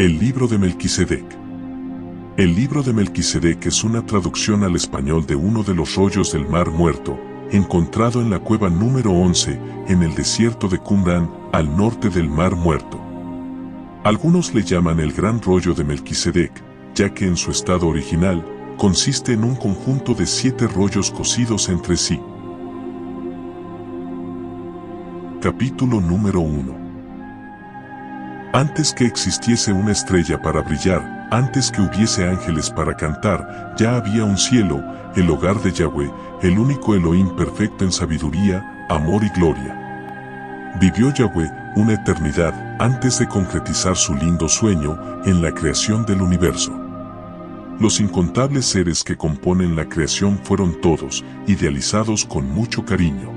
El libro de Melquisedec. El libro de Melquisedec es una traducción al español de uno de los rollos del Mar Muerto, encontrado en la cueva número 11, en el desierto de Qumran, al norte del Mar Muerto. Algunos le llaman el gran rollo de Melquisedec, ya que en su estado original, consiste en un conjunto de 7 rollos cosidos entre sí. Capítulo número 1. Antes que existiese una estrella para brillar, antes que hubiese ángeles para cantar, ya había un cielo, el hogar de Yahweh, el único Elohim perfecto en sabiduría, amor y gloria. Vivió Yahweh una eternidad antes de concretizar su lindo sueño en la creación del universo. Los incontables seres que componen la creación fueron todos idealizados con mucho cariño.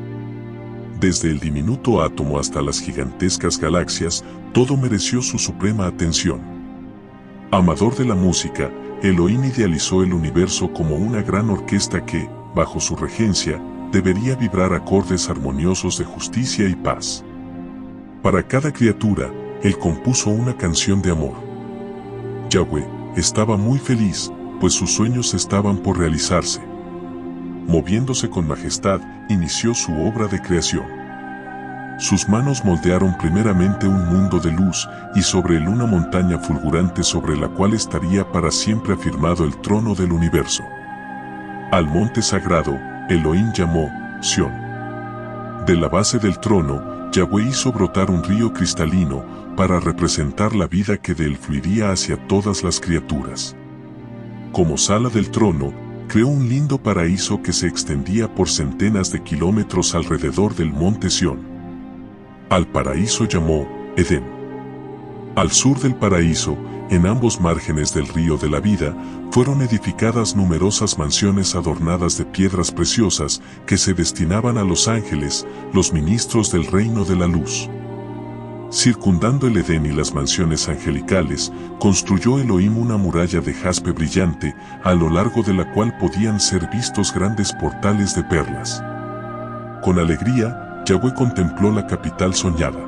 Desde el diminuto átomo hasta las gigantescas galaxias, todo mereció su suprema atención. Amador de la música, Elohim idealizó el universo como una gran orquesta que, bajo su regencia, debería vibrar acordes armoniosos de justicia y paz. Para cada criatura, él compuso una canción de amor. Yahweh estaba muy feliz, pues sus sueños estaban por realizarse. Moviéndose con majestad, inició su obra de creación. Sus manos moldearon primeramente un mundo de luz, y sobre él una montaña fulgurante sobre la cual estaría para siempre afirmado el trono del universo. Al monte sagrado, Elohim llamó Sión. De la base del trono, Yahweh hizo brotar un río cristalino, para representar la vida que de él fluiría hacia todas las criaturas. Como sala del trono, creó un lindo paraíso que se extendía por centenas de kilómetros alrededor del monte Sión. Al paraíso llamó Edén. Al sur del paraíso, en ambos márgenes del río de la vida, fueron edificadas numerosas mansiones adornadas de piedras preciosas que se destinaban a los ángeles, los ministros del reino de la luz. Circundando el Edén y las mansiones angelicales, construyó Elohim una muralla de jaspe brillante, a lo largo de la cual podían ser vistos grandes portales de perlas. Con alegría, Yahweh contempló la capital soñada.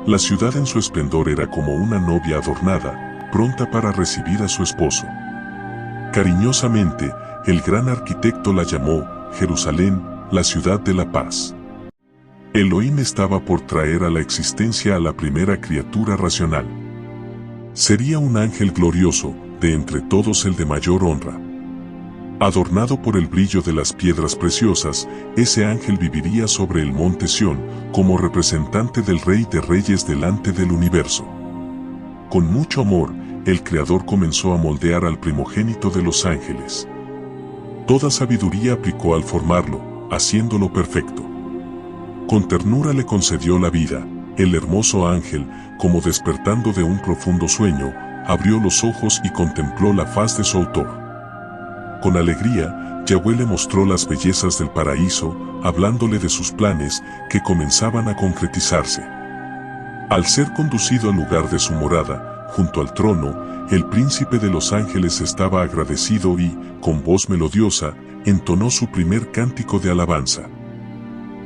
La ciudad en su esplendor era como una novia adornada, pronta para recibir a su esposo. Cariñosamente, el gran arquitecto la llamó Jerusalén, la ciudad de la paz. Elohim estaba por traer a la existencia a la primera criatura racional. Sería un ángel glorioso, de entre todos el de mayor honra. Adornado por el brillo de las piedras preciosas, ese ángel viviría sobre el monte Sión, como representante del Rey de Reyes delante del universo. Con mucho amor, el Creador comenzó a moldear al primogénito de los ángeles. Toda sabiduría aplicó al formarlo, haciéndolo perfecto. Con ternura le concedió la vida. El hermoso ángel, como despertando de un profundo sueño, abrió los ojos y contempló la faz de su autor. Con alegría, Yahweh le mostró las bellezas del paraíso, hablándole de sus planes, que comenzaban a concretizarse. Al ser conducido al lugar de su morada, junto al trono, el príncipe de los ángeles estaba agradecido y, con voz melodiosa, entonó su primer cántico de alabanza.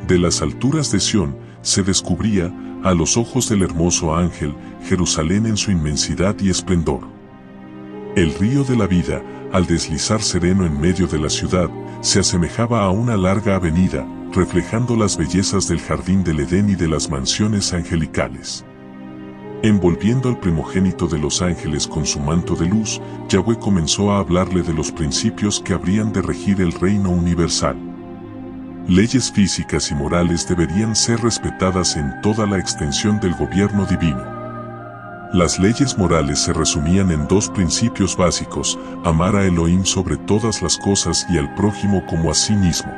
De las alturas de Sión, se descubría, a los ojos del hermoso ángel, Jerusalén en su inmensidad y esplendor. El río de la vida, al deslizar sereno en medio de la ciudad, se asemejaba a una larga avenida, reflejando las bellezas del jardín del Edén y de las mansiones angelicales. Envolviendo al primogénito de los ángeles con su manto de luz, Yahweh comenzó a hablarle de los principios que habrían de regir el reino universal. Leyes físicas y morales deberían ser respetadas en toda la extensión del gobierno divino. Las leyes morales se resumían en 2 principios básicos: amar a Elohim sobre todas las cosas y al prójimo como a sí mismo.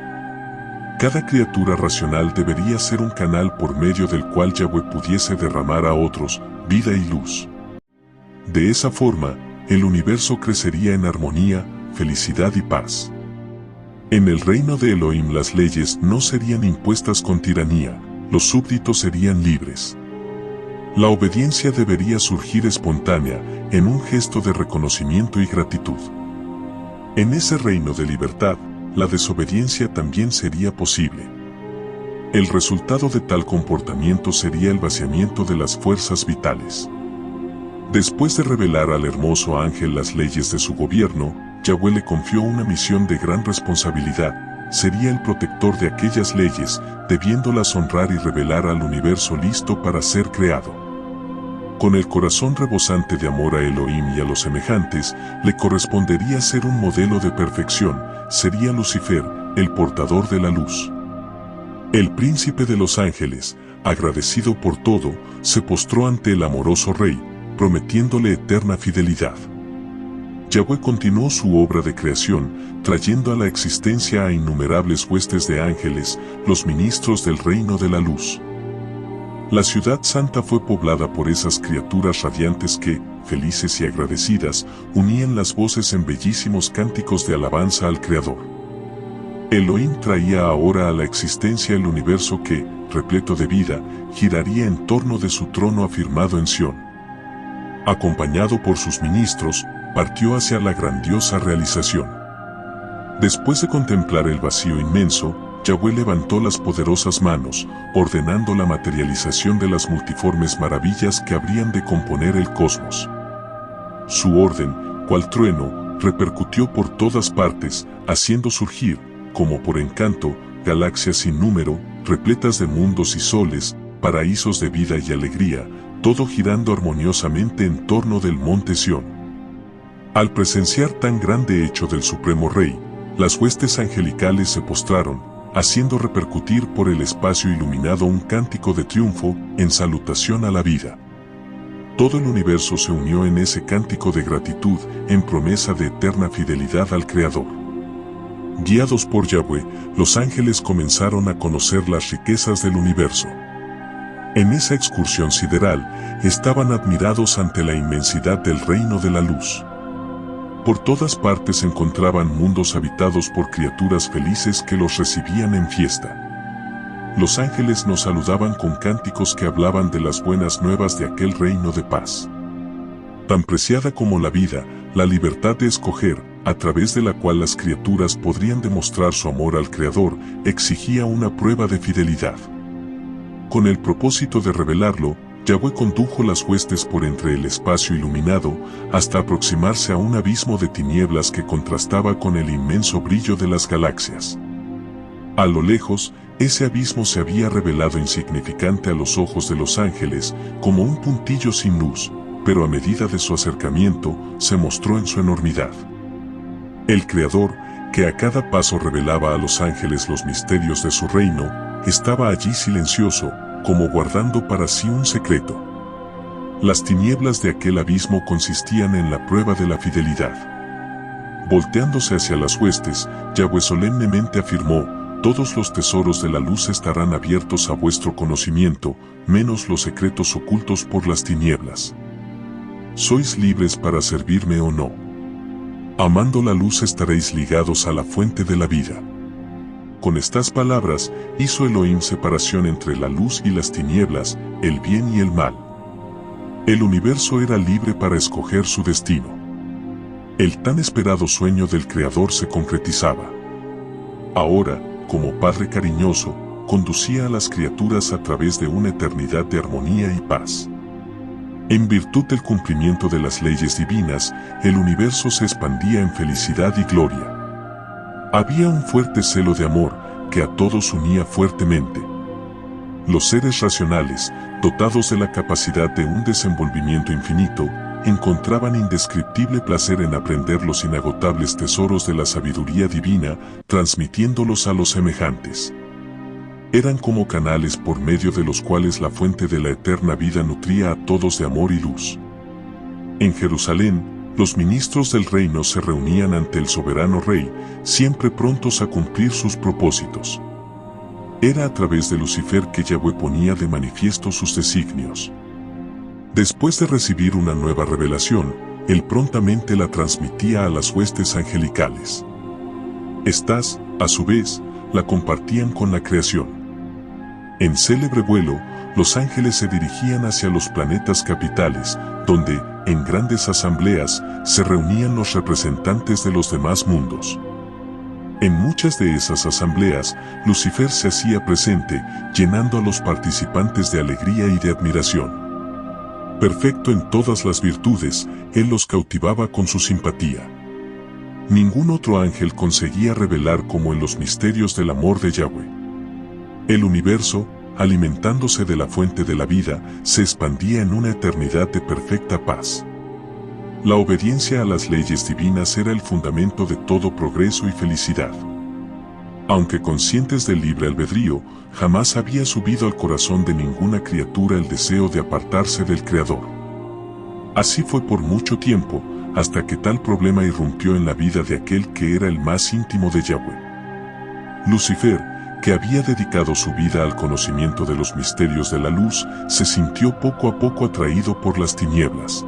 Cada criatura racional debería ser un canal por medio del cual Yahweh pudiese derramar a otros vida y luz. De esa forma, el universo crecería en armonía, felicidad y paz. En el reino de Elohim las leyes no serían impuestas con tiranía, los súbditos serían libres. La obediencia debería surgir espontánea, en un gesto de reconocimiento y gratitud. En ese reino de libertad, la desobediencia también sería posible. El resultado de tal comportamiento sería el vaciamiento de las fuerzas vitales. Después de revelar al hermoso ángel las leyes de su gobierno, Yahweh le confió una misión de gran responsabilidad. Sería el protector de aquellas leyes, debiéndolas honrar y revelar al universo listo para ser creado. Con el corazón rebosante de amor a Elohim y a los semejantes, le correspondería ser un modelo de perfección. Sería Lucifer, el portador de la luz. El príncipe de los ángeles, agradecido por todo, se postró ante el amoroso rey, prometiéndole eterna fidelidad. Yahweh continuó su obra de creación, trayendo a la existencia a innumerables huestes de ángeles, los ministros del reino de la luz. La ciudad santa fue poblada por esas criaturas radiantes que, felices y agradecidas, unían las voces en bellísimos cánticos de alabanza al Creador. Elohim traía ahora a la existencia el universo que, repleto de vida, giraría en torno de su trono afirmado en Sión. Acompañado por sus ministros, partió hacia la grandiosa realización. Después de contemplar el vacío inmenso, Yahweh levantó las poderosas manos, ordenando la materialización de las multiformes maravillas que habrían de componer el cosmos. Su orden, cual trueno, repercutió por todas partes, haciendo surgir, como por encanto, galaxias sin número, repletas de mundos y soles, paraísos de vida y alegría, todo girando armoniosamente en torno del monte Sión. Al presenciar tan grande hecho del Supremo Rey, las huestes angelicales se postraron, haciendo repercutir por el espacio iluminado un cántico de triunfo, en salutación a la vida. Todo el universo se unió en ese cántico de gratitud, en promesa de eterna fidelidad al Creador. Guiados por Yahweh, los ángeles comenzaron a conocer las riquezas del universo. En esa excursión sideral, estaban admirados ante la inmensidad del reino de la luz. Por todas partes se encontraban mundos habitados por criaturas felices que los recibían en fiesta. Los ángeles nos saludaban con cánticos que hablaban de las buenas nuevas de aquel reino de paz. Tan preciada como la vida, la libertad de escoger, a través de la cual las criaturas podrían demostrar su amor al Creador, exigía una prueba de fidelidad. Con el propósito de revelarlo, Yahweh condujo las huestes por entre el espacio iluminado, hasta aproximarse a un abismo de tinieblas que contrastaba con el inmenso brillo de las galaxias. A lo lejos, ese abismo se había revelado insignificante a los ojos de los ángeles, como un puntillo sin luz, pero a medida de su acercamiento, se mostró en su enormidad. El Creador, que a cada paso revelaba a los ángeles los misterios de su reino, estaba allí silencioso, como guardando para sí un secreto. Las tinieblas de aquel abismo consistían en la prueba de la fidelidad. Volteándose hacia las huestes, Yahweh solemnemente afirmó: todos los tesoros de la luz estarán abiertos a vuestro conocimiento, menos los secretos ocultos por las tinieblas. Sois libres para servirme o no. Amando la luz estaréis ligados a la fuente de la vida. Con estas palabras, hizo Elohim separación entre la luz y las tinieblas, el bien y el mal. El universo era libre para escoger su destino. El tan esperado sueño del Creador se concretizaba. Ahora, como Padre cariñoso, conducía a las criaturas a través de una eternidad de armonía y paz. En virtud del cumplimiento de las leyes divinas, el universo se expandía en felicidad y gloria. Había un fuerte celo de amor, que a todos unía fuertemente. Los seres racionales, dotados de la capacidad de un desenvolvimiento infinito, encontraban indescriptible placer en aprender los inagotables tesoros de la sabiduría divina, transmitiéndolos a los semejantes. Eran como canales por medio de los cuales la fuente de la eterna vida nutría a todos de amor y luz. En Jerusalén, los ministros del reino se reunían ante el soberano rey, siempre prontos a cumplir sus propósitos. Era a través de Lucifer que Yahweh ponía de manifiesto sus designios. Después de recibir una nueva revelación, él prontamente la transmitía a las huestes angelicales. Estas, a su vez, la compartían con la creación. En célebre vuelo, los ángeles se dirigían hacia los planetas capitales, donde, en grandes asambleas, se reunían los representantes de los demás mundos. En muchas de esas asambleas, Lucifer se hacía presente, llenando a los participantes de alegría y de admiración. Perfecto en todas las virtudes, él los cautivaba con su simpatía. Ningún otro ángel conseguía revelar como en los misterios del amor de Yahweh. El universo, alimentándose de la fuente de la vida, se expandía en una eternidad de perfecta paz. La obediencia a las leyes divinas era el fundamento de todo progreso y felicidad. Aunque conscientes del libre albedrío, jamás había subido al corazón de ninguna criatura el deseo de apartarse del Creador. Así fue por mucho tiempo, hasta que tal problema irrumpió en la vida de aquel que era el más íntimo de Yahweh. Lucifer, que había dedicado su vida al conocimiento de los misterios de la luz, se sintió poco a poco atraído por las tinieblas.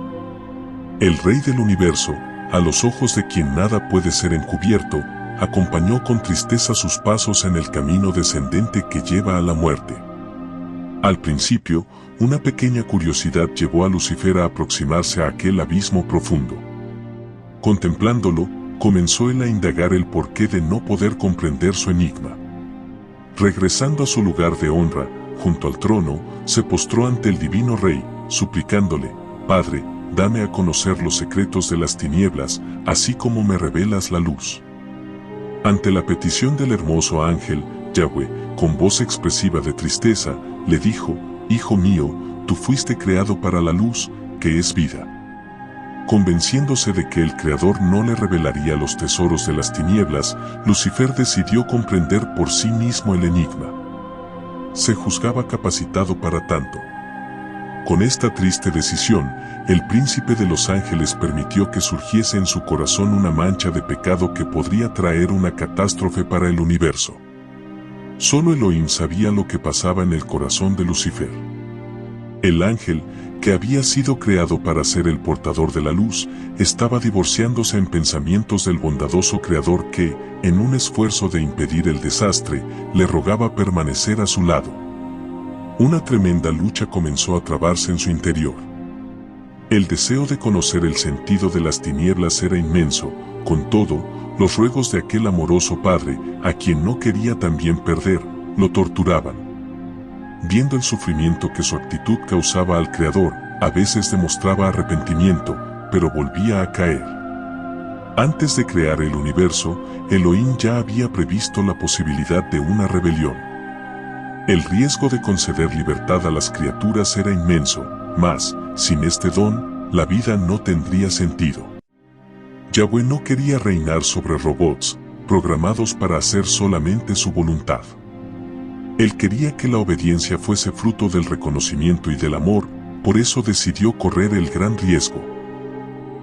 El Rey del Universo, a los ojos de quien nada puede ser encubierto, acompañó con tristeza sus pasos en el camino descendente que lleva a la muerte. Al principio, una pequeña curiosidad llevó a Lucifer a aproximarse a aquel abismo profundo. Contemplándolo, comenzó él a indagar el porqué de no poder comprender su enigma. Regresando a su lugar de honra, junto al trono, se postró ante el divino rey, suplicándole: «Padre, dame a conocer los secretos de las tinieblas, así como me revelas la luz». Ante la petición del hermoso ángel, Yahweh, con voz expresiva de tristeza, le dijo: «Hijo mío, tú fuiste creado para la luz, que es vida». Convenciéndose de que el Creador no le revelaría los tesoros de las tinieblas, Lucifer decidió comprender por sí mismo el enigma. Se juzgaba capacitado para tanto. Con esta triste decisión, el príncipe de los ángeles permitió que surgiese en su corazón una mancha de pecado que podría traer una catástrofe para el universo. Solo Elohim sabía lo que pasaba en el corazón de Lucifer. El ángel, que había sido creado para ser el portador de la luz, estaba divorciándose en pensamientos del bondadoso Creador que, en un esfuerzo de impedir el desastre, le rogaba permanecer a su lado. Una tremenda lucha comenzó a trabarse en su interior. El deseo de conocer el sentido de las tinieblas era inmenso. Con todo, los ruegos de aquel amoroso padre, a quien no quería también perder, lo torturaban. Viendo el sufrimiento que su actitud causaba al Creador, a veces demostraba arrepentimiento, pero volvía a caer. Antes de crear el universo, Elohim ya había previsto la posibilidad de una rebelión. El riesgo de conceder libertad a las criaturas era inmenso, mas, sin este don, la vida no tendría sentido. Yahweh no quería reinar sobre robots, programados para hacer solamente su voluntad. Él quería que la obediencia fuese fruto del reconocimiento y del amor, por eso decidió correr el gran riesgo.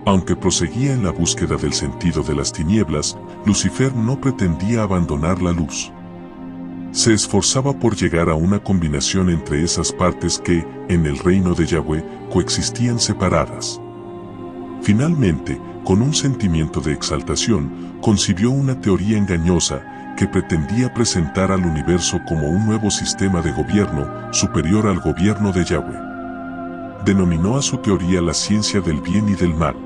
Aunque proseguía en la búsqueda del sentido de las tinieblas, Lucifer no pretendía abandonar la luz. Se esforzaba por llegar a una combinación entre esas partes que, en el reino de Yahweh, coexistían separadas. Finalmente, con un sentimiento de exaltación, concibió una teoría engañosa que pretendía presentar al universo como un nuevo sistema de gobierno superior al gobierno de Yahweh. Denominó a su teoría la ciencia del bien y del mal.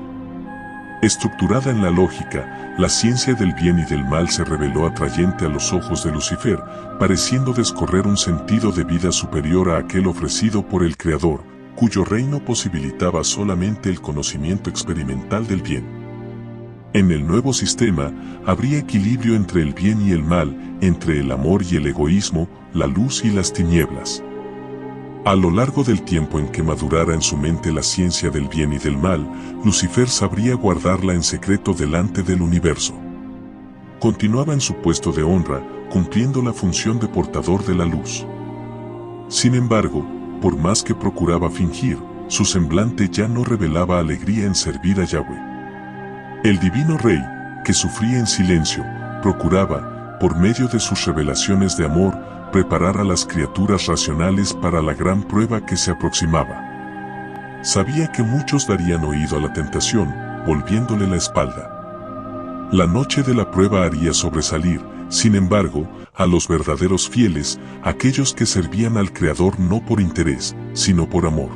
Estructurada en la lógica, la ciencia del bien y del mal se reveló atrayente a los ojos de Lucifer, pareciendo descorrer un sentido de vida superior a aquel ofrecido por el Creador, cuyo reino posibilitaba solamente el conocimiento experimental del bien. En el nuevo sistema, habría equilibrio entre el bien y el mal, entre el amor y el egoísmo, la luz y las tinieblas. A lo largo del tiempo en que madurara en su mente la ciencia del bien y del mal, Lucifer sabría guardarla en secreto delante del universo. Continuaba en su puesto de honra, cumpliendo la función de portador de la luz. Sin embargo, por más que procuraba fingir, su semblante ya no revelaba alegría en servir a Yahweh. El divino rey, que sufría en silencio, procuraba, por medio de sus revelaciones de amor, preparar a las criaturas racionales para la gran prueba que se aproximaba. Sabía que muchos darían oído a la tentación, volviéndole la espalda. La noche de la prueba haría sobresalir, sin embargo, a los verdaderos fieles, aquellos que servían al Creador no por interés, sino por amor.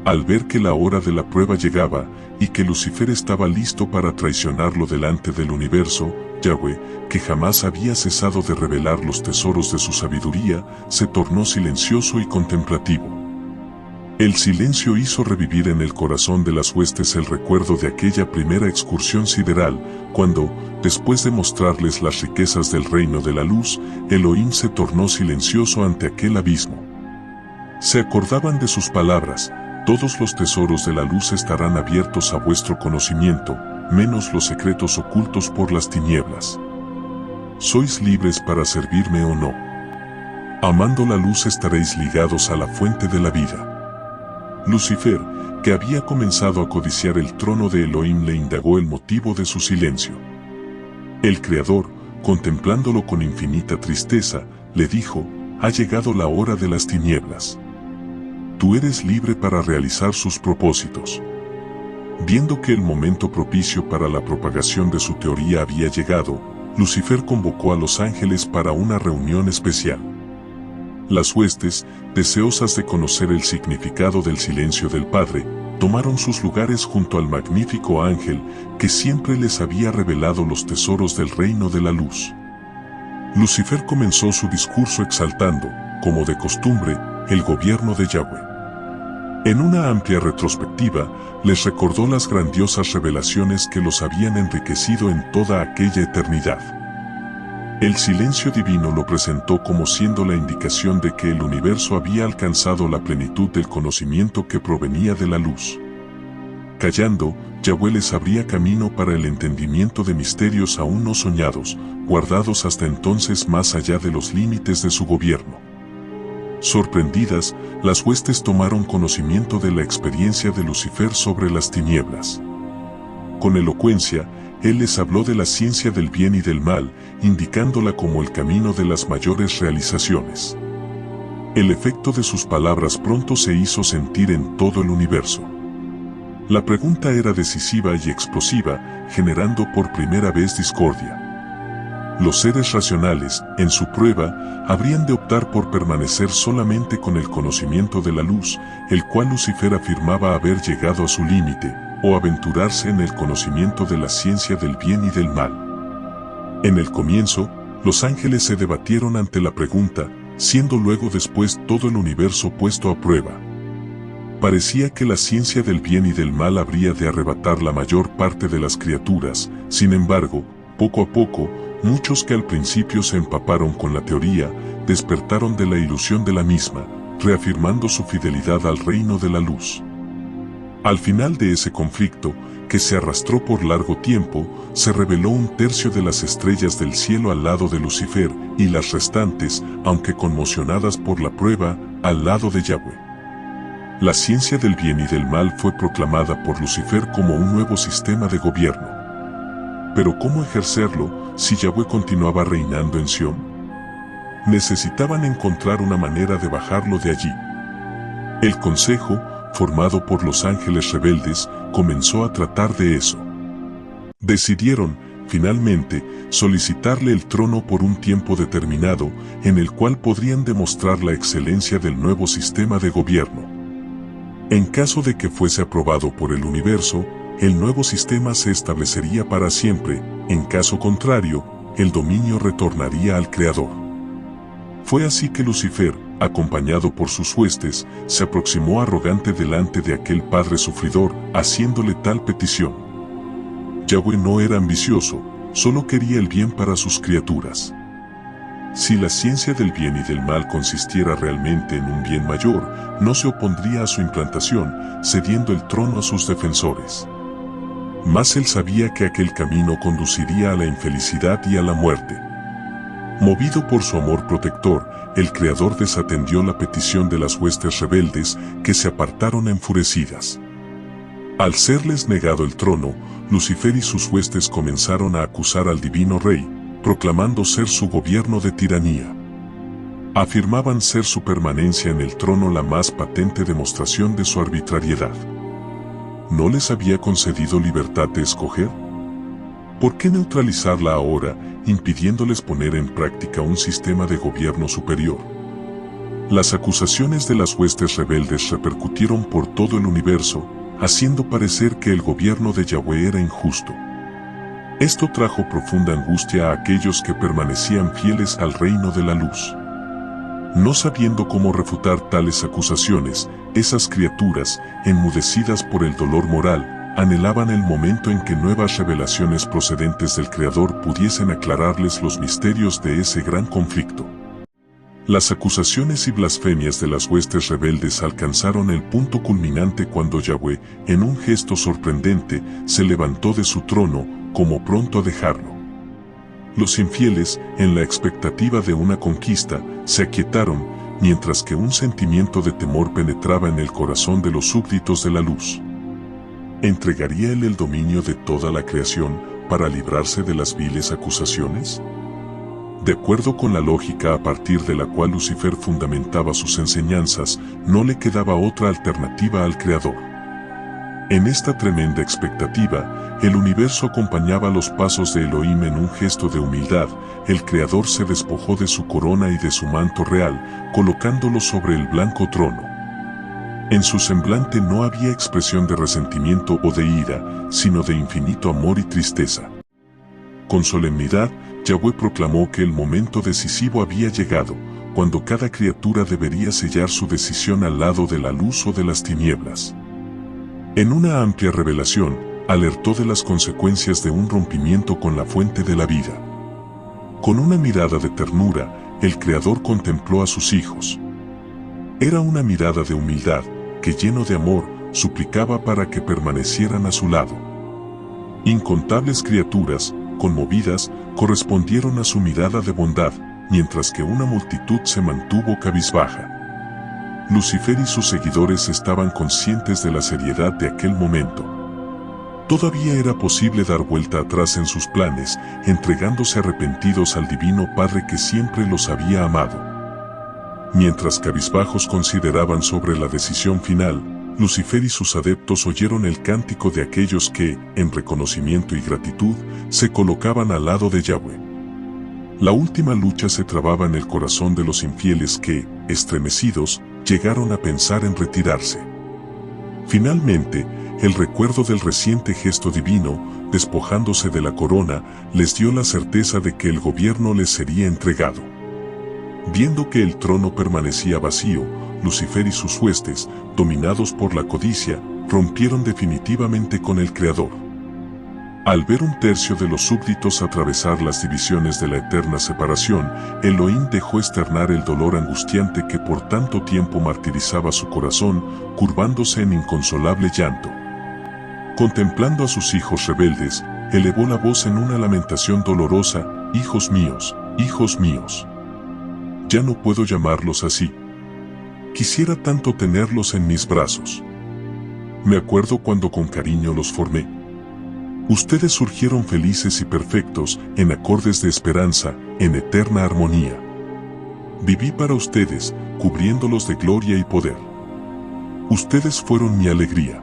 Al ver que la hora de la prueba llegaba, y que Lucifer estaba listo para traicionarlo delante del universo, Yahweh, que jamás había cesado de revelar los tesoros de su sabiduría, se tornó silencioso y contemplativo. El silencio hizo revivir en el corazón de las huestes el recuerdo de aquella primera excursión sideral, cuando, después de mostrarles las riquezas del reino de la luz, Elohim se tornó silencioso ante aquel abismo. Se acordaban de sus palabras: todos los tesoros de la luz estarán abiertos a vuestro conocimiento, menos los secretos ocultos por las tinieblas. Sois libres para servirme o no. Amando la luz estaréis ligados a la fuente de la vida. Lucifer, que había comenzado a codiciar el trono de Elohim, le indagó el motivo de su silencio. El Creador, contemplándolo con infinita tristeza, le dijo: ha llegado la hora de las tinieblas. Tú eres libre para realizar sus propósitos. Viendo que el momento propicio para la propagación de su teoría había llegado, Lucifer convocó a los ángeles para una reunión especial. Las huestes, deseosas de conocer el significado del silencio del Padre, tomaron sus lugares junto al magnífico ángel que siempre les había revelado los tesoros del reino de la luz. Lucifer comenzó su discurso exaltando, como de costumbre, el gobierno de Yahweh. En una amplia retrospectiva, les recordó las grandiosas revelaciones que los habían enriquecido en toda aquella eternidad. El silencio divino lo presentó como siendo la indicación de que el universo había alcanzado la plenitud del conocimiento que provenía de la luz. Callando, Yahweh les abría camino para el entendimiento de misterios aún no soñados, guardados hasta entonces más allá de los límites de su gobierno. Sorprendidas, las huestes tomaron conocimiento de la experiencia de Lucifer sobre las tinieblas. Con elocuencia, él les habló de la ciencia del bien y del mal, indicándola como el camino de las mayores realizaciones. El efecto de sus palabras pronto se hizo sentir en todo el universo. La pregunta era decisiva y explosiva, generando por primera vez discordia. Los seres racionales, en su prueba, habrían de optar por permanecer solamente con el conocimiento de la luz, el cual Lucifer afirmaba haber llegado a su límite, o aventurarse en el conocimiento de la ciencia del bien y del mal. En el comienzo, los ángeles se debatieron ante la pregunta, siendo luego después todo el universo puesto a prueba. Parecía que la ciencia del bien y del mal habría de arrebatar la mayor parte de las criaturas. Sin embargo, poco a poco, muchos que al principio se empaparon con la teoría, despertaron de la ilusión de la misma, reafirmando su fidelidad al reino de la luz. Al final de ese conflicto, que se arrastró por largo tiempo, se reveló un tercio de las estrellas del cielo al lado de Lucifer, y las restantes, aunque conmocionadas por la prueba, al lado de Yahweh. La ciencia del bien y del mal fue proclamada por Lucifer como un nuevo sistema de gobierno. Pero ¿cómo ejercerlo si Yahweh continuaba reinando en Sión? Necesitaban encontrar una manera de bajarlo de allí. El consejo, formado por los ángeles rebeldes, comenzó a tratar de eso. Decidieron, finalmente, solicitarle el trono por un tiempo determinado, en el cual podrían demostrar la excelencia del nuevo sistema de gobierno. En caso de que fuese aprobado por el universo, el nuevo sistema se establecería para siempre; en caso contrario, el dominio retornaría al Creador. Fue así que Lucifer, acompañado por sus huestes, se aproximó arrogante delante de aquel padre sufridor, haciéndole tal petición. Yahweh no era ambicioso, solo quería el bien para sus criaturas. Si la ciencia del bien y del mal consistiera realmente en un bien mayor, no se opondría a su implantación, cediendo el trono a sus defensores. Mas él sabía que aquel camino conduciría a la infelicidad y a la muerte. Movido por su amor protector, el Creador desatendió la petición de las huestes rebeldes, que se apartaron enfurecidas. Al serles negado el trono, Lucifer y sus huestes comenzaron a acusar al divino rey, proclamando ser su gobierno de tiranía. Afirmaban ser su permanencia en el trono la más patente demostración de su arbitrariedad. ¿No les había concedido libertad de escoger? ¿Por qué neutralizarla ahora, impidiéndoles poner en práctica un sistema de gobierno superior? Las acusaciones de las huestes rebeldes repercutieron por todo el universo, haciendo parecer que el gobierno de Yahweh era injusto. Esto trajo profunda angustia a aquellos que permanecían fieles al reino de la luz. No sabiendo cómo refutar tales acusaciones, esas criaturas, enmudecidas por el dolor moral, anhelaban el momento en que nuevas revelaciones procedentes del Creador pudiesen aclararles los misterios de ese gran conflicto. Las acusaciones y blasfemias de las huestes rebeldes alcanzaron el punto culminante cuando Yahweh, en un gesto sorprendente, se levantó de su trono, como pronto a dejarlo. Los infieles, en la expectativa de una conquista, se aquietaron, mientras que un sentimiento de temor penetraba en el corazón de los súbditos de la luz. ¿Entregaría él el dominio de toda la creación para librarse de las viles acusaciones? De acuerdo con la lógica a partir de la cual Lucifer fundamentaba sus enseñanzas, no le quedaba otra alternativa al Creador. En esta tremenda expectativa, el universo acompañaba los pasos de Elohim en un gesto de humildad. El Creador se despojó de su corona y de su manto real, colocándolo sobre el blanco trono. En su semblante no había expresión de resentimiento o de ira, sino de infinito amor y tristeza. Con solemnidad, Yahweh proclamó que el momento decisivo había llegado, cuando cada criatura debería sellar su decisión al lado de la luz o de las tinieblas. En una amplia revelación, alertó de las consecuencias de un rompimiento con la fuente de la vida. Con una mirada de ternura, el Creador contempló a sus hijos. Era una mirada de humildad, que lleno de amor, suplicaba para que permanecieran a su lado. Incontables criaturas, conmovidas, correspondieron a su mirada de bondad, mientras que una multitud se mantuvo cabizbaja. Lucifer y sus seguidores estaban conscientes de la seriedad de aquel momento. Todavía era posible dar vuelta atrás en sus planes, entregándose arrepentidos al Divino Padre que siempre los había amado. Mientras cabizbajos consideraban sobre la decisión final, Lucifer y sus adeptos oyeron el cántico de aquellos que, en reconocimiento y gratitud, se colocaban al lado de Yahweh. La última lucha se trababa en el corazón de los infieles que, estremecidos, llegaron a pensar en retirarse. Finalmente, el recuerdo del reciente gesto divino, despojándose de la corona, les dio la certeza de que el gobierno les sería entregado. Viendo que el trono permanecía vacío, Lucifer y sus huestes, dominados por la codicia, rompieron definitivamente con el Creador. Al ver un tercio de los súbditos atravesar las divisiones de la eterna separación, Elohim dejó externar el dolor angustiante que por tanto tiempo martirizaba su corazón, curvándose en inconsolable llanto. Contemplando a sus hijos rebeldes, elevó la voz en una lamentación dolorosa: hijos míos, ya no puedo llamarlos así. Quisiera tanto tenerlos en mis brazos. Me acuerdo cuando con cariño los formé. Ustedes surgieron felices y perfectos, en acordes de esperanza, en eterna armonía. Viví para ustedes, cubriéndolos de gloria y poder. Ustedes fueron mi alegría.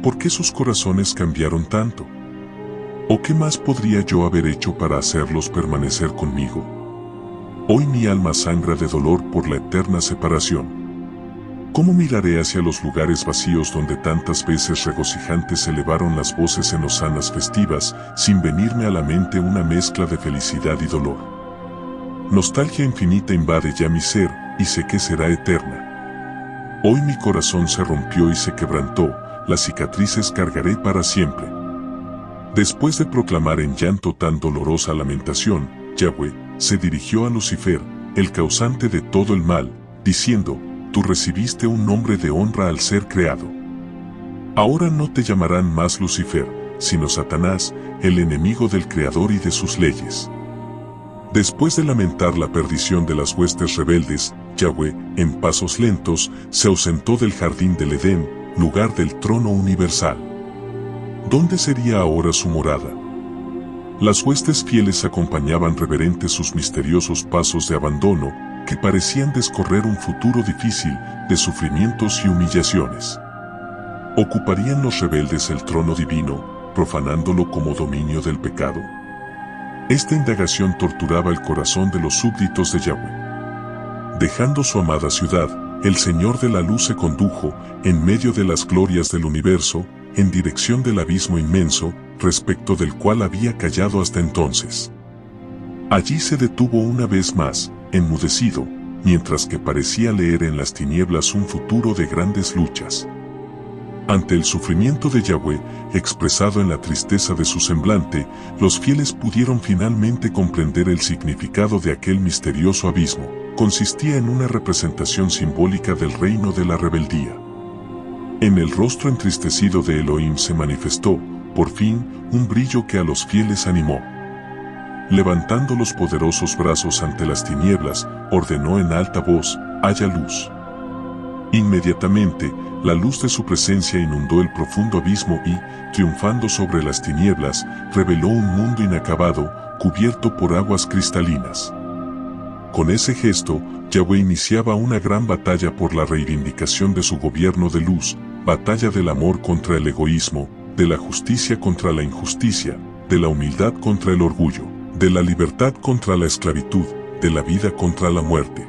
¿Por qué sus corazones cambiaron tanto? ¿O qué más podría yo haber hecho para hacerlos permanecer conmigo? Hoy mi alma sangra de dolor por la eterna separación. ¿Cómo miraré hacia los lugares vacíos donde tantas veces regocijantes elevaron las voces en hosanas festivas, sin venirme a la mente una mezcla de felicidad y dolor? Nostalgia infinita invade ya mi ser, y sé que será eterna. Hoy mi corazón se rompió y se quebrantó, las cicatrices cargaré para siempre. Después de proclamar en llanto tan dolorosa lamentación, Yahweh se dirigió a Lucifer, el causante de todo el mal, diciendo: tú recibiste un nombre de honra al ser creado. Ahora no te llamarán más Lucifer, sino Satanás, el enemigo del Creador y de sus leyes. Después de lamentar la perdición de las huestes rebeldes, Yahweh, en pasos lentos, se ausentó del jardín del Edén, lugar del trono universal. ¿Dónde sería ahora su morada? Las huestes fieles acompañaban reverentes sus misteriosos pasos de abandono, que parecían descorrer un futuro difícil de sufrimientos y humillaciones. ¿Ocuparían los rebeldes el trono divino, profanándolo como dominio del pecado? Esta indagación torturaba el corazón de los súbditos de Yahweh. Dejando su amada ciudad, el Señor de la Luz se condujo, en medio de las glorias del universo, en dirección del abismo inmenso, respecto del cual había callado hasta entonces. Allí se detuvo una vez más, enmudecido, mientras que parecía leer en las tinieblas un futuro de grandes luchas. Ante el sufrimiento de Yahweh, expresado en la tristeza de su semblante, los fieles pudieron finalmente comprender el significado de aquel misterioso abismo. Consistía en una representación simbólica del reino de la rebeldía. En el rostro entristecido de Elohim se manifestó, por fin, un brillo que a los fieles animó. Levantando los poderosos brazos ante las tinieblas, ordenó en alta voz: «Haya luz». Inmediatamente, la luz de su presencia inundó el profundo abismo y, triunfando sobre las tinieblas, reveló un mundo inacabado, cubierto por aguas cristalinas. Con ese gesto, Yahweh iniciaba una gran batalla por la reivindicación de su gobierno de luz, batalla del amor contra el egoísmo, de la justicia contra la injusticia, de la humildad contra el orgullo, de la libertad contra la esclavitud, de la vida contra la muerte.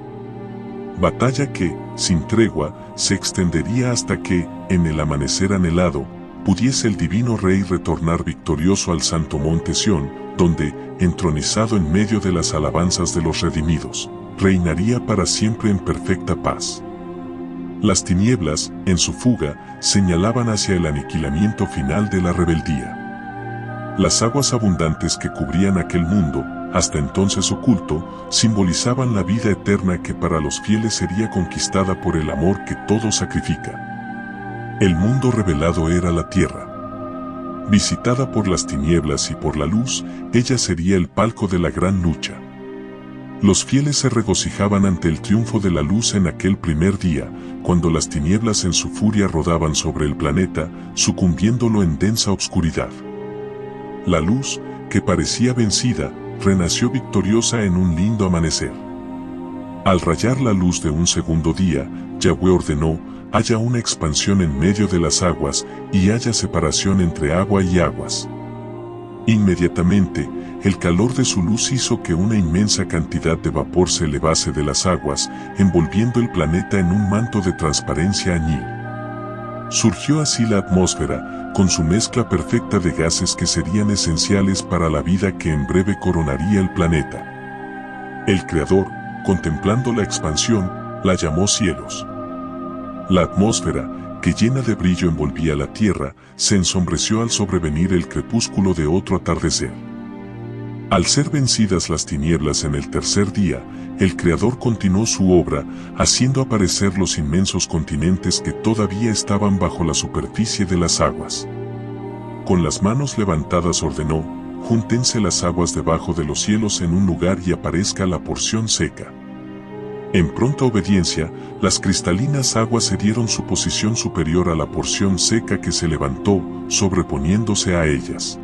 Batalla que, sin tregua, se extendería hasta que, en el amanecer anhelado, pudiese el divino Rey retornar victorioso al santo monte Sión, donde, entronizado en medio de las alabanzas de los redimidos, reinaría para siempre en perfecta paz. Las tinieblas, en su fuga, señalaban hacia el aniquilamiento final de la rebeldía. Las aguas abundantes que cubrían aquel mundo, hasta entonces oculto, simbolizaban la vida eterna que para los fieles sería conquistada por el amor que todo sacrifica. El mundo revelado era la tierra. Visitada por las tinieblas y por la luz, ella sería el palco de la gran lucha. Los fieles se regocijaban ante el triunfo de la luz en aquel primer día, cuando las tinieblas en su furia rodaban sobre el planeta, sucumbiéndolo en densa obscuridad. La luz, que parecía vencida, renació victoriosa en un lindo amanecer. Al rayar la luz de un segundo día, Yahweh ordenó: haya una expansión en medio de las aguas, y haya separación entre agua y aguas. Inmediatamente, el calor de su luz hizo que una inmensa cantidad de vapor se elevase de las aguas, envolviendo el planeta en un manto de transparencia añil. Surgió así la atmósfera, con su mezcla perfecta de gases que serían esenciales para la vida que en breve coronaría el planeta. El Creador, contemplando la expansión, la llamó cielos. La atmósfera, que llena de brillo envolvía la tierra, se ensombreció al sobrevenir el crepúsculo de otro atardecer. Al ser vencidas las tinieblas en el tercer día, el Creador continuó su obra, haciendo aparecer los inmensos continentes que todavía estaban bajo la superficie de las aguas. Con las manos levantadas ordenó: júntense las aguas debajo de los cielos en un lugar y aparezca la porción seca. En pronta obediencia, las cristalinas aguas cedieron su posición superior a la porción seca que se levantó, sobreponiéndose a ellas.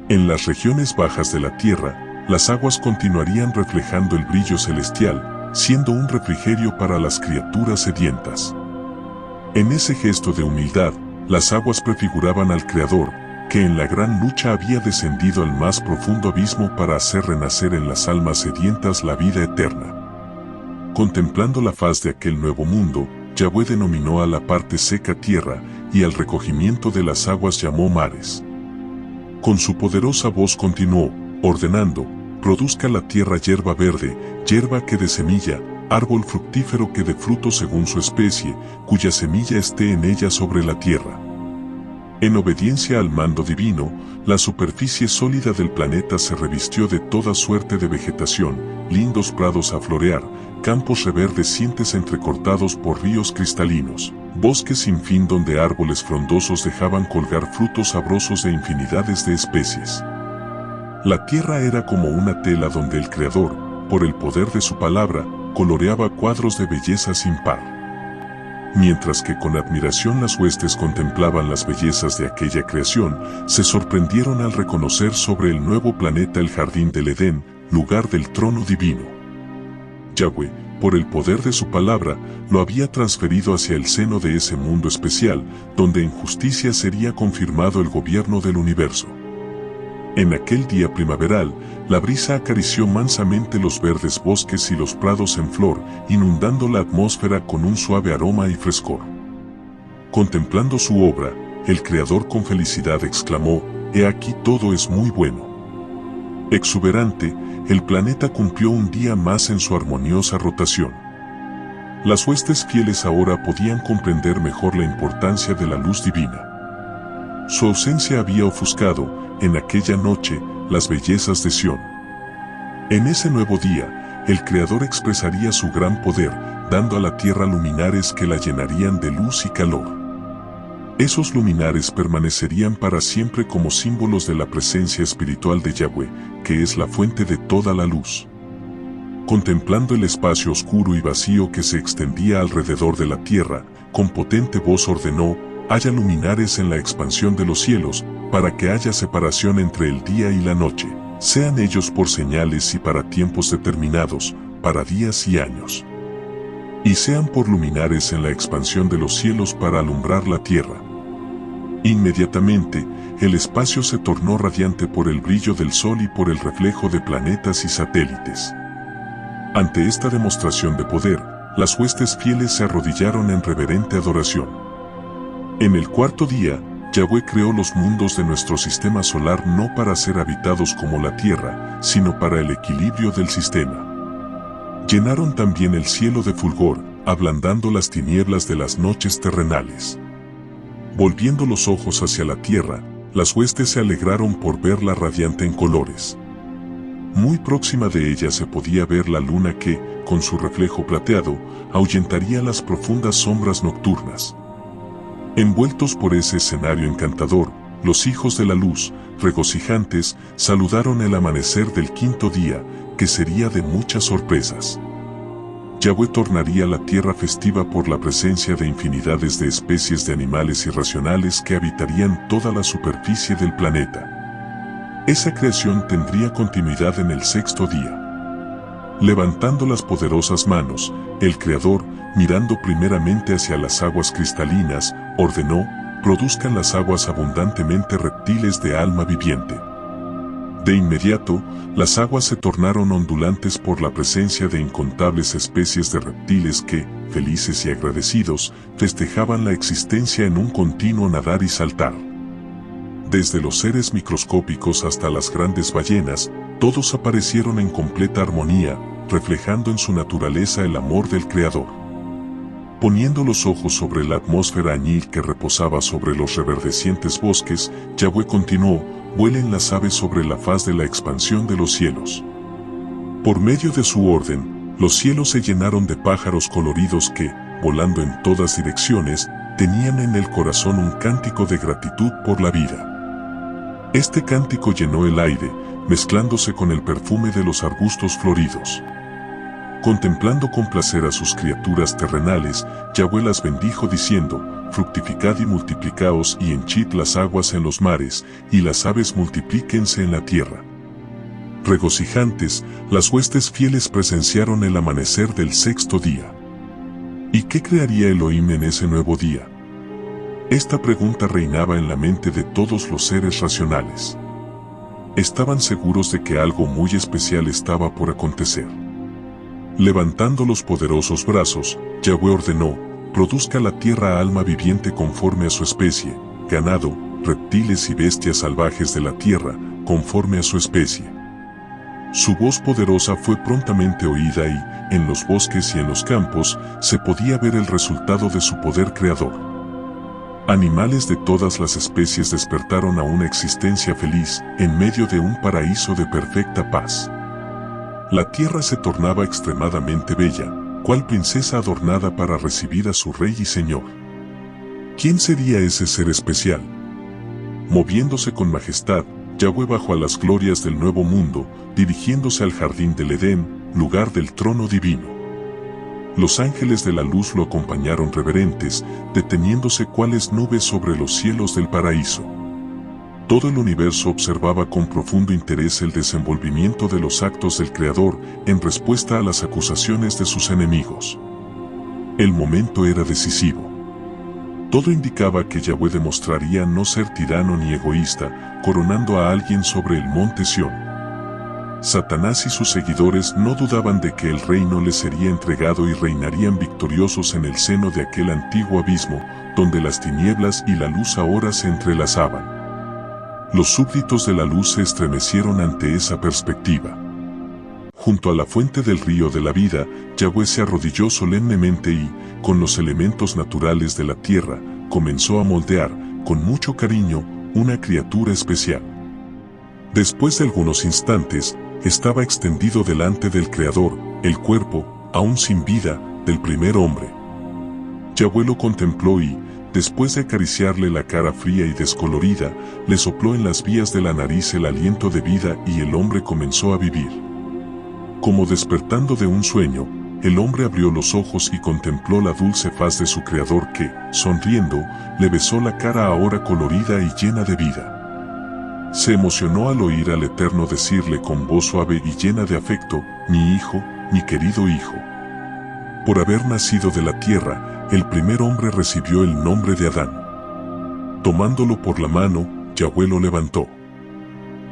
En las regiones bajas de la tierra, las aguas continuarían reflejando el brillo celestial, siendo un refrigerio para las criaturas sedientas. En ese gesto de humildad, las aguas prefiguraban al Creador, que en la gran lucha había descendido al más profundo abismo para hacer renacer en las almas sedientas la vida eterna. Contemplando la faz de aquel nuevo mundo, Yahweh denominó a la parte seca tierra, y al recogimiento de las aguas llamó mares. Con su poderosa voz continuó, ordenando: produzca la tierra hierba verde, hierba que dé semilla, árbol fructífero que dé fruto según su especie, cuya semilla esté en ella sobre la tierra. En obediencia al mando divino, la superficie sólida del planeta se revistió de toda suerte de vegetación, lindos prados a florear, campos reverdecientes entrecortados por ríos cristalinos, bosques sin fin donde árboles frondosos dejaban colgar frutos sabrosos de infinidades de especies. La tierra era como una tela donde el Creador, por el poder de su palabra, coloreaba cuadros de belleza sin par. Mientras que con admiración las huestes contemplaban las bellezas de aquella creación, se sorprendieron al reconocer sobre el nuevo planeta el jardín del Edén, lugar del trono divino. Yahweh, por el poder de su palabra, lo había transferido hacia el seno de ese mundo especial, donde en justicia sería confirmado el gobierno del universo. En aquel día primaveral, la brisa acarició mansamente los verdes bosques y los prados en flor, inundando la atmósfera con un suave aroma y frescor. Contemplando su obra, el Creador con felicidad exclamó: «He aquí todo es muy bueno». Exuberante, el planeta cumplió un día más en su armoniosa rotación. Las huestes fieles ahora podían comprender mejor la importancia de la luz divina. Su ausencia había ofuscado, en aquella noche, las bellezas de Sión. En ese nuevo día, el Creador expresaría su gran poder, dando a la tierra luminares que la llenarían de luz y calor. Esos luminares permanecerían para siempre como símbolos de la presencia espiritual de Yahweh, que es la fuente de toda la luz. Contemplando el espacio oscuro y vacío que se extendía alrededor de la tierra, con potente voz ordenó: haya luminares en la expansión de los cielos, para que haya separación entre el día y la noche, sean ellos por señales y para tiempos determinados, para días y años. Y sean por luminares en la expansión de los cielos para alumbrar la tierra. Inmediatamente, el espacio se tornó radiante por el brillo del sol y por el reflejo de planetas y satélites. Ante esta demostración de poder, las huestes fieles se arrodillaron en reverente adoración. En el cuarto día, Yahweh creó los mundos de nuestro sistema solar no para ser habitados como la tierra, sino para el equilibrio del sistema. Llenaron también el cielo de fulgor, ablandando las tinieblas de las noches terrenales. Volviendo los ojos hacia la tierra, las huestes se alegraron por verla radiante en colores. Muy próxima de ella se podía ver la luna que, con su reflejo plateado, ahuyentaría las profundas sombras nocturnas. Envueltos por ese escenario encantador, los hijos de la luz, regocijantes, saludaron el amanecer del quinto día, que sería de muchas sorpresas. Yahweh tornaría la tierra festiva por la presencia de infinidades de especies de animales irracionales que habitarían toda la superficie del planeta. Esa creación tendría continuidad en el sexto día. Levantando las poderosas manos, el Creador, mirando primeramente hacia las aguas cristalinas, ordenó: produzcan las aguas abundantemente reptiles de alma viviente. De inmediato, las aguas se tornaron ondulantes por la presencia de incontables especies de reptiles que, felices y agradecidos, festejaban la existencia en un continuo nadar y saltar. Desde los seres microscópicos hasta las grandes ballenas, todos aparecieron en completa armonía, reflejando en su naturaleza el amor del Creador. Poniendo los ojos sobre la atmósfera añil que reposaba sobre los reverdecientes bosques, Yahweh continuó: vuelen las aves sobre la faz de la expansión de los cielos. Por medio de su orden, los cielos se llenaron de pájaros coloridos que, volando en todas direcciones, tenían en el corazón un cántico de gratitud por la vida. Este cántico llenó el aire, mezclándose con el perfume de los arbustos floridos. Contemplando con placer a sus criaturas terrenales, Yahweh las bendijo diciendo: fructificad y multiplicaos y henchid las aguas en los mares, y las aves multiplíquense en la tierra. Regocijantes, las huestes fieles presenciaron el amanecer del sexto día. ¿Y qué crearía Elohim en ese nuevo día? Esta pregunta reinaba en la mente de todos los seres racionales. Estaban seguros de que algo muy especial estaba por acontecer. Levantando los poderosos brazos, Yahweh ordenó: produzca la tierra alma viviente conforme a su especie, ganado, reptiles y bestias salvajes de la tierra, conforme a su especie. Su voz poderosa fue prontamente oída y, en los bosques y en los campos, se podía ver el resultado de su poder creador. Animales de todas las especies despertaron a una existencia feliz, en medio de un paraíso de perfecta paz. La tierra se tornaba extremadamente bella, cual princesa adornada para recibir a su rey y señor. ¿Quién sería ese ser especial? Moviéndose con majestad, Yahweh bajó a las glorias del nuevo mundo, dirigiéndose al jardín del Edén, lugar del trono divino. Los ángeles de la luz lo acompañaron reverentes, deteniéndose cuales nubes sobre los cielos del paraíso. Todo el universo observaba con profundo interés el desenvolvimiento de los actos del Creador en respuesta a las acusaciones de sus enemigos. El momento era decisivo. Todo indicaba que Yahweh demostraría no ser tirano ni egoísta, coronando a alguien sobre el monte Sión. Satanás y sus seguidores no dudaban de que el reino les sería entregado y reinarían victoriosos en el seno de aquel antiguo abismo, donde las tinieblas y la luz ahora se entrelazaban. Los súbditos de la luz se estremecieron ante esa perspectiva. Junto a la fuente del río de la vida, Yahweh se arrodilló solemnemente y, con los elementos naturales de la tierra, comenzó a moldear, con mucho cariño, una criatura especial. Después de algunos instantes, estaba extendido delante del Creador, el cuerpo, aún sin vida, del primer hombre. Yahweh lo contempló y, después de acariciarle la cara fría y descolorida, le sopló en las vías de la nariz el aliento de vida y el hombre comenzó a vivir. Como despertando de un sueño, el hombre abrió los ojos y contempló la dulce faz de su Creador que, sonriendo, le besó la cara ahora colorida y llena de vida. Se emocionó al oír al Eterno decirle con voz suave y llena de afecto: mi hijo, mi querido hijo. Por haber nacido de la tierra, el primer hombre recibió el nombre de Adán. Tomándolo por la mano, Yahweh lo levantó.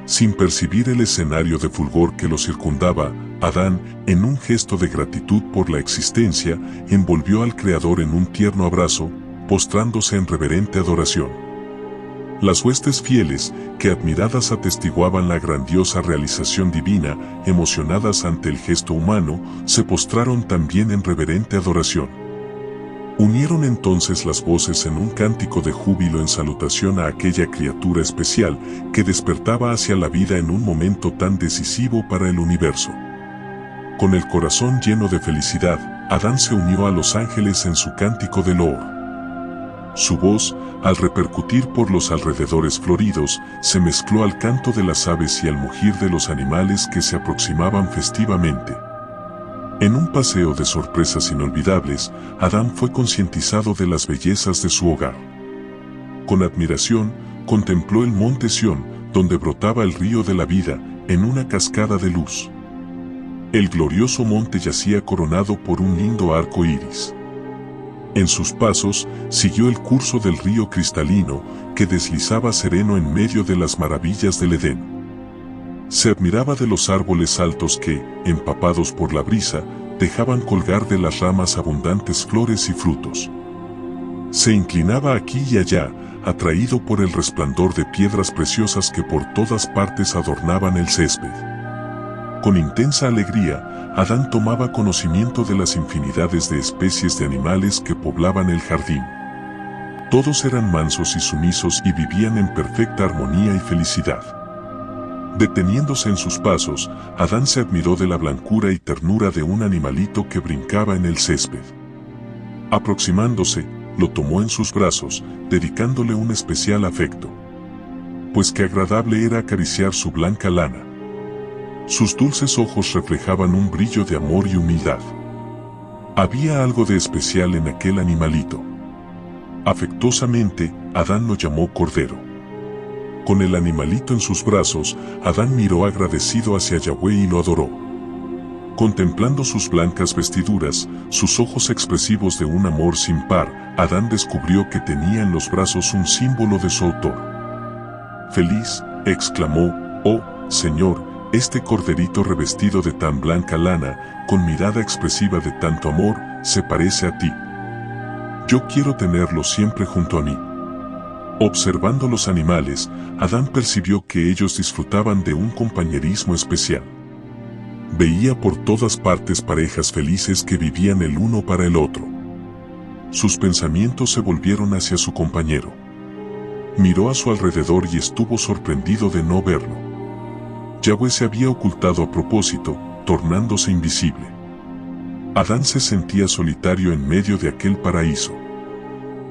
Sin percibir el escenario de fulgor que lo circundaba, Adán, en un gesto de gratitud por la existencia, envolvió al Creador en un tierno abrazo, postrándose en reverente adoración. Las huestes fieles, que admiradas atestiguaban la grandiosa realización divina, emocionadas ante el gesto humano, se postraron también en reverente adoración. Unieron entonces las voces en un cántico de júbilo en salutación a aquella criatura especial que despertaba hacia la vida en un momento tan decisivo para el universo. Con el corazón lleno de felicidad, Adán se unió a los ángeles en su cántico de loor. Su voz, al repercutir por los alrededores floridos, se mezcló al canto de las aves y al mugir de los animales que se aproximaban festivamente. En un paseo de sorpresas inolvidables, Adán fue concientizado de las bellezas de su hogar. Con admiración, contempló el monte Sión, donde brotaba el río de la vida, en una cascada de luz. El glorioso monte yacía coronado por un lindo arco iris. En sus pasos, siguió el curso del río cristalino, que deslizaba sereno en medio de las maravillas del Edén. Se admiraba de los árboles altos que, empapados por la brisa, dejaban colgar de las ramas abundantes flores y frutos. Se inclinaba aquí y allá, atraído por el resplandor de piedras preciosas que por todas partes adornaban el césped. Con intensa alegría, Adán tomaba conocimiento de las infinidades de especies de animales que poblaban el jardín. Todos eran mansos y sumisos y vivían en perfecta armonía y felicidad. Deteniéndose en sus pasos, Adán se admiró de la blancura y ternura de un animalito que brincaba en el césped. Aproximándose, lo tomó en sus brazos, dedicándole un especial afecto. Pues qué agradable era acariciar su blanca lana. Sus dulces ojos reflejaban un brillo de amor y humildad. Había algo de especial en aquel animalito. Afectuosamente, Adán lo llamó Cordero. Con el animalito en sus brazos, Adán miró agradecido hacia Yahweh y lo adoró. Contemplando sus blancas vestiduras, sus ojos expresivos de un amor sin par, Adán descubrió que tenía en los brazos un símbolo de su autor. Feliz, exclamó: «Oh, Señor, este corderito revestido de tan blanca lana, con mirada expresiva de tanto amor, se parece a ti. Yo quiero tenerlo siempre junto a mí». Observando los animales, Adán percibió que ellos disfrutaban de un compañerismo especial. Veía por todas partes parejas felices que vivían el uno para el otro. Sus pensamientos se volvieron hacia su compañero. Miró a su alrededor y estuvo sorprendido de no verlo. Yahweh se había ocultado a propósito, tornándose invisible. Adán se sentía solitario en medio de aquel paraíso.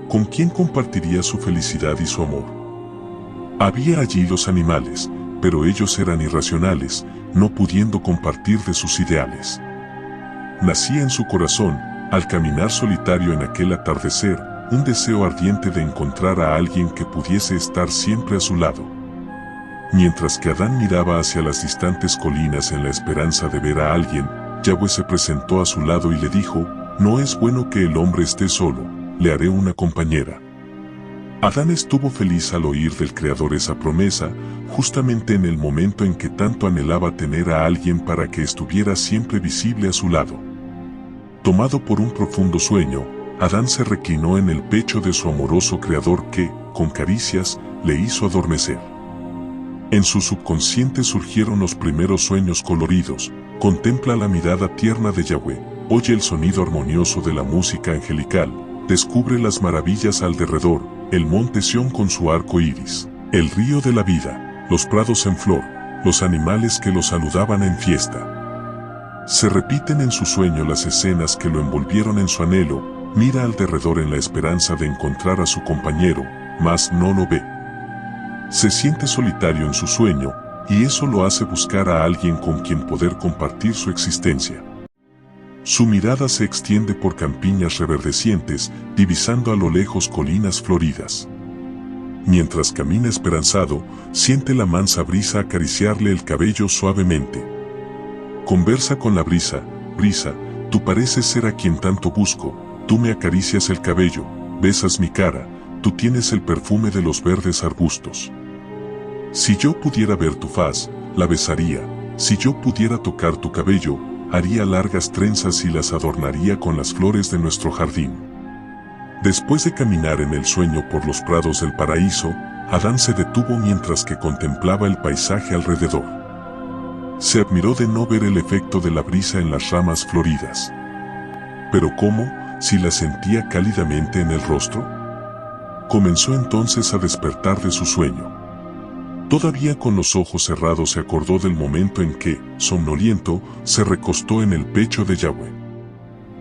¿Con quién compartiría su felicidad y su amor? Había allí los animales, pero ellos eran irracionales, no pudiendo compartir de sus ideales. Nacía en su corazón, al caminar solitario en aquel atardecer, un deseo ardiente de encontrar a alguien que pudiese estar siempre a su lado. Mientras que Adán miraba hacia las distantes colinas en la esperanza de ver a alguien, Yahweh se presentó a su lado y le dijo: «No es bueno que el hombre esté solo, le haré una compañera». Adán estuvo feliz al oír del Creador esa promesa, justamente en el momento en que tanto anhelaba tener a alguien para que estuviera siempre visible a su lado. Tomado por un profundo sueño, Adán se reclinó en el pecho de su amoroso Creador que, con caricias, le hizo adormecer. En su subconsciente surgieron los primeros sueños coloridos. Contempla la mirada tierna de Yahweh, oye el sonido armonioso de la música angelical, descubre las maravillas alrededor, el monte Sión con su arco iris, el río de la vida, los prados en flor, los animales que lo saludaban en fiesta. Se repiten en su sueño las escenas que lo envolvieron en su anhelo, mira alrededor en la esperanza de encontrar a su compañero, mas no lo ve. Se siente solitario en su sueño, y eso lo hace buscar a alguien con quien poder compartir su existencia. Su mirada se extiende por campiñas reverdecientes, divisando a lo lejos colinas floridas. Mientras camina esperanzado, siente la mansa brisa acariciarle el cabello suavemente. Conversa con la brisa: brisa, tú pareces ser a quien tanto busco, tú me acaricias el cabello, besas mi cara, tú tienes el perfume de los verdes arbustos. Si yo pudiera ver tu faz, la besaría, si yo pudiera tocar tu cabello, haría largas trenzas y las adornaría con las flores de nuestro jardín. Después de caminar en el sueño por los prados del paraíso, Adán se detuvo mientras que contemplaba el paisaje alrededor. Se admiró de no ver el efecto de la brisa en las ramas floridas. Pero ¿cómo, si la sentía cálidamente en el rostro? Comenzó entonces a despertar de su sueño. Todavía con los ojos cerrados se acordó del momento en que, somnoliento, se recostó en el pecho de Yahweh.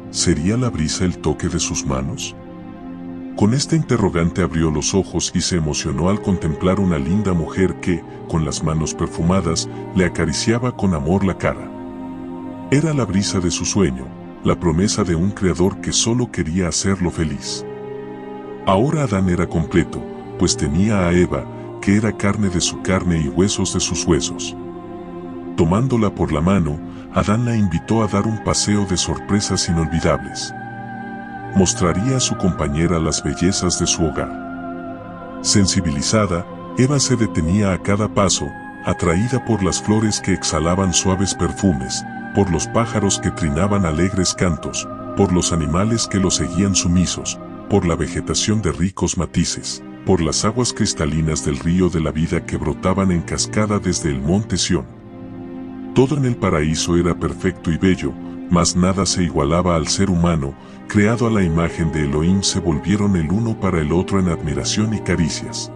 ¿Sería la brisa el toque de sus manos? Con esta interrogante abrió los ojos y se emocionó al contemplar una linda mujer que, con las manos perfumadas, le acariciaba con amor la cara. Era la brisa de su sueño, la promesa de un creador que solo quería hacerlo feliz. Ahora Adán era completo, pues tenía a Eva, que era carne de su carne y huesos de sus huesos. Tomándola por la mano, Adán la invitó a dar un paseo de sorpresas inolvidables. Mostraría a su compañera las bellezas de su hogar. Sensibilizada, Eva se detenía a cada paso, atraída por las flores que exhalaban suaves perfumes, por los pájaros que trinaban alegres cantos, por los animales que lo seguían sumisos, por la vegetación de ricos matices, por las aguas cristalinas del río de la vida que brotaban en cascada desde el monte Sión. Todo en el paraíso era perfecto y bello, mas nada se igualaba al ser humano, creado a la imagen de Elohim. Se volvieron el uno para el otro en admiración y caricias.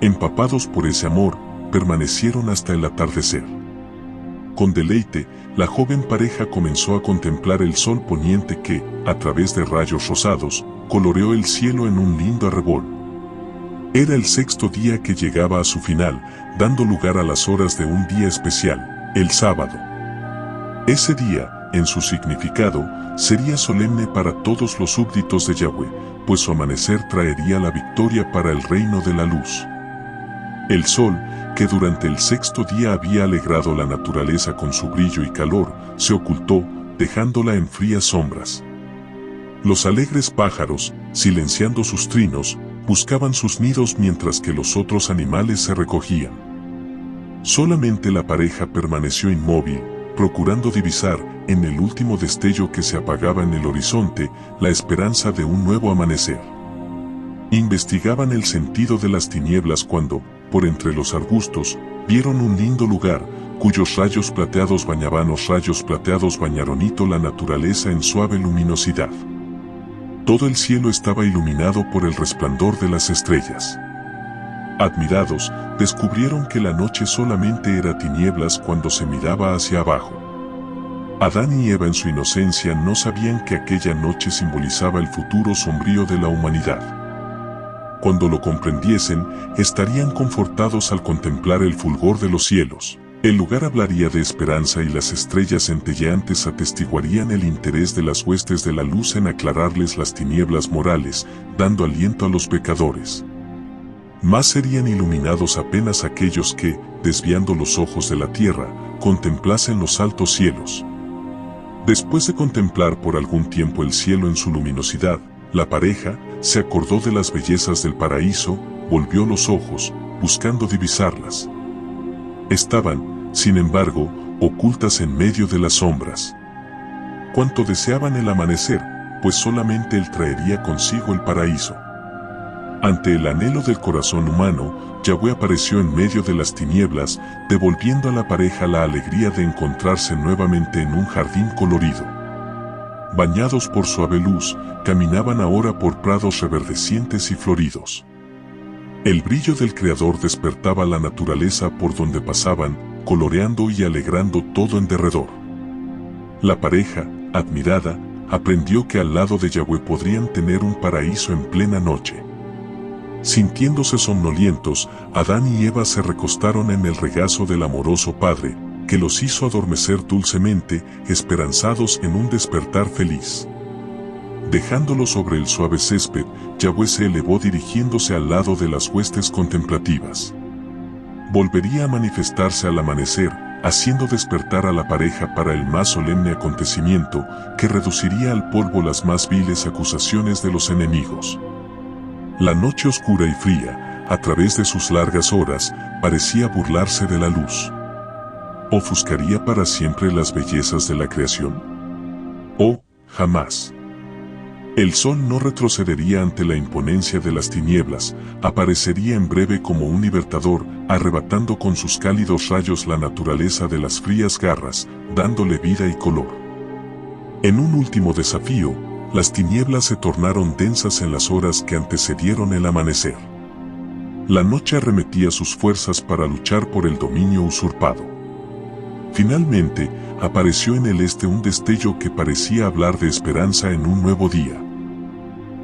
Empapados por ese amor, permanecieron hasta el atardecer. Con deleite, la joven pareja comenzó a contemplar el sol poniente que, a través de rayos rosados, coloreó el cielo en un lindo arrebol. Era el sexto día que llegaba a su final, dando lugar a las horas de un día especial, el sábado. Ese día, en su significado, sería solemne para todos los súbditos de Yahweh, pues su amanecer traería la victoria para el reino de la luz. El sol, que durante el sexto día había alegrado la naturaleza con su brillo y calor, se ocultó, dejándola en frías sombras. Los alegres pájaros, silenciando sus trinos, buscaban sus nidos mientras que los otros animales se recogían. Solamente la pareja permaneció inmóvil, procurando divisar, en el último destello que se apagaba en el horizonte, la esperanza de un nuevo amanecer. Investigaban el sentido de las tinieblas cuando, por entre los arbustos, vieron un lindo lugar, cuyos rayos plateados bañaron la naturaleza en suave luminosidad. Todo el cielo estaba iluminado por el resplandor de las estrellas. Admirados, descubrieron que la noche solamente era tinieblas cuando se miraba hacia abajo. Adán y Eva en su inocencia no sabían que aquella noche simbolizaba el futuro sombrío de la humanidad. Cuando lo comprendiesen, estarían confortados al contemplar el fulgor de los cielos. El lugar hablaría de esperanza y las estrellas centelleantes atestiguarían el interés de las huestes de la luz en aclararles las tinieblas morales, dando aliento a los pecadores. Más serían iluminados apenas aquellos que, desviando los ojos de la tierra, contemplasen los altos cielos. Después de contemplar por algún tiempo el cielo en su luminosidad, la pareja se acordó de las bellezas del paraíso, volvió los ojos, buscando divisarlas. Estaban, sin embargo, ocultas en medio de las sombras. Cuánto deseaban el amanecer, pues solamente él traería consigo el paraíso. Ante el anhelo del corazón humano, Yahweh apareció en medio de las tinieblas, devolviendo a la pareja la alegría de encontrarse nuevamente en un jardín colorido. Bañados por suave luz, caminaban ahora por prados reverdecientes y floridos. El brillo del Creador despertaba la naturaleza por donde pasaban, coloreando y alegrando todo en derredor. La pareja, admirada, aprendió que al lado de Yahweh podrían tener un paraíso en plena noche. Sintiéndose somnolientos, Adán y Eva se recostaron en el regazo del amoroso Padre, que los hizo adormecer dulcemente, esperanzados en un despertar feliz. Dejándolos sobre el suave césped, Yahweh se elevó dirigiéndose al lado de las huestes contemplativas. Volvería a manifestarse al amanecer, haciendo despertar a la pareja para el más solemne acontecimiento, que reduciría al polvo las más viles acusaciones de los enemigos. La noche oscura y fría, a través de sus largas horas, parecía burlarse de la luz. ¿Ofuscaría para siempre las bellezas de la creación? Oh, jamás. El sol no retrocedería ante la imponencia de las tinieblas, aparecería en breve como un libertador, arrebatando con sus cálidos rayos la naturaleza de las frías garras, dándole vida y color. En un último desafío, las tinieblas se tornaron densas en las horas que antecedieron el amanecer. La noche arremetía sus fuerzas para luchar por el dominio usurpado. Finalmente, apareció en el este un destello que parecía hablar de esperanza en un nuevo día.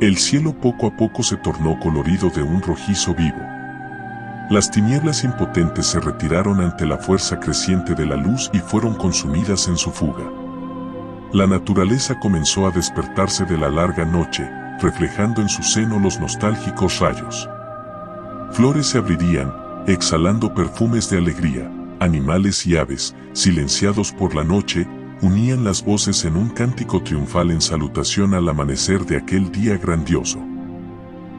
El cielo poco a poco se tornó colorido de un rojizo vivo. Las tinieblas impotentes se retiraron ante la fuerza creciente de la luz y fueron consumidas en su fuga. La naturaleza comenzó a despertarse de la larga noche, reflejando en su seno los nostálgicos rayos. Flores se abrirían, exhalando perfumes de alegría. Animales y aves, silenciados por la noche, unían las voces en un cántico triunfal en salutación al amanecer de aquel día grandioso.